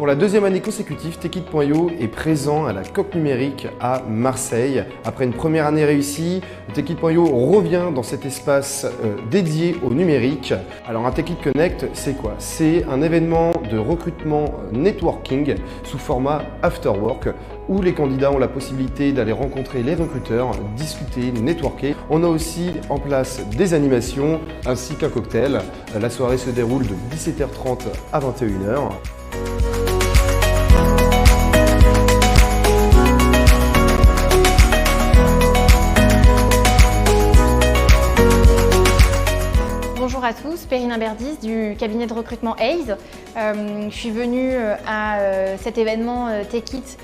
la deuxième année consécutive, Techit.io est présent à la COP numérique à Marseille. Après une première année réussie, Techit.io revient dans cet espace dédié au numérique. Alors un Techit Connect, c'est quoi? C'est un événement de recrutement networking sous format afterwork où les candidats ont la possibilité d'aller rencontrer les recruteurs, discuter, networker. On a aussi en place des animations ainsi qu'un cocktail. La soirée se déroule de 17h30 à 21h. Bonjour à tous, Perrine Imberdis du cabinet de recrutement Hays. Je suis venue à cet événement Techit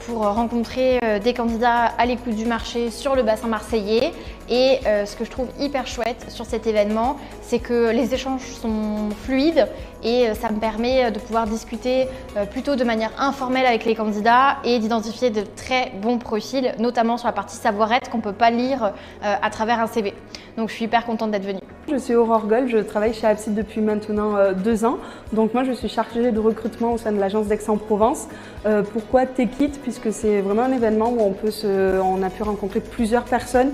pour rencontrer des candidats à l'écoute du marché sur le bassin marseillais. Et ce que je trouve hyper chouette sur cet événement, c'est que les échanges sont fluides et ça me permet de pouvoir discuter plutôt de manière informelle avec les candidats et d'identifier de très bons profils, notamment sur la partie savoir-être qu'on ne peut pas lire à travers un CV. Donc je suis hyper contente d'être venue. Je suis Aurore Goll, je travaille chez Abside depuis maintenant 2 ans. Donc moi je suis chargée de recrutement au sein de l'agence d'Aix-en-Provence. Pourquoi Techit? Puisque c'est vraiment un événement où on a pu rencontrer plusieurs personnes,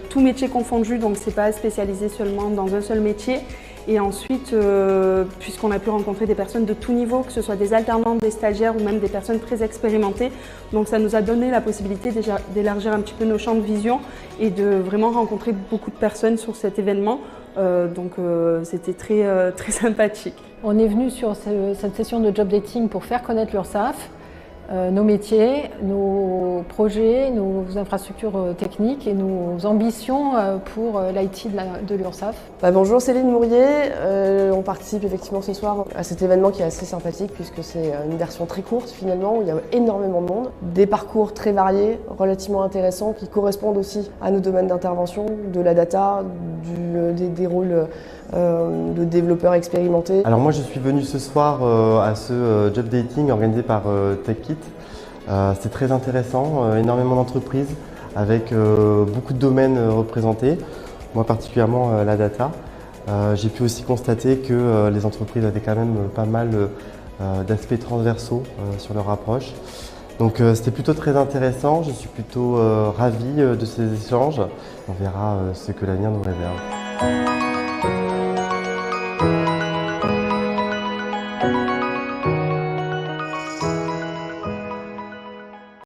tous métiers confondus, donc c'est pas spécialisé seulement dans un seul métier. Et ensuite, puisqu'on a pu rencontrer des personnes de tout niveau, que ce soit des alternants, des stagiaires ou même des personnes très expérimentées. Donc ça nous a donné la possibilité déjà d'élargir un petit peu nos champs de vision et de vraiment rencontrer beaucoup de personnes sur cet événement. C'était très sympathique. On est venu sur cette session de job dating pour faire connaître l'URSSAF, nos métiers, nos projets, nos infrastructures techniques et nos ambitions pour l'IT de l'URSSAF. Bonjour, Céline Mourier. On participe effectivement ce soir à cet événement qui est assez sympathique puisque c'est une version très courte finalement où il y a énormément de monde. Des parcours très variés, relativement intéressants qui correspondent aussi à nos domaines d'intervention, de la data, des rôles de développeurs expérimentés. Alors moi je suis venu ce soir à ce job dating organisé par Techit. C'est très intéressant, énormément d'entreprises avec beaucoup de domaines représentés, moi particulièrement la data. J'ai pu aussi constater que les entreprises avaient quand même pas mal d'aspects transversaux sur leur approche. Donc c'était plutôt très intéressant, je suis plutôt ravi de ces échanges. On verra ce que l'avenir nous réserve.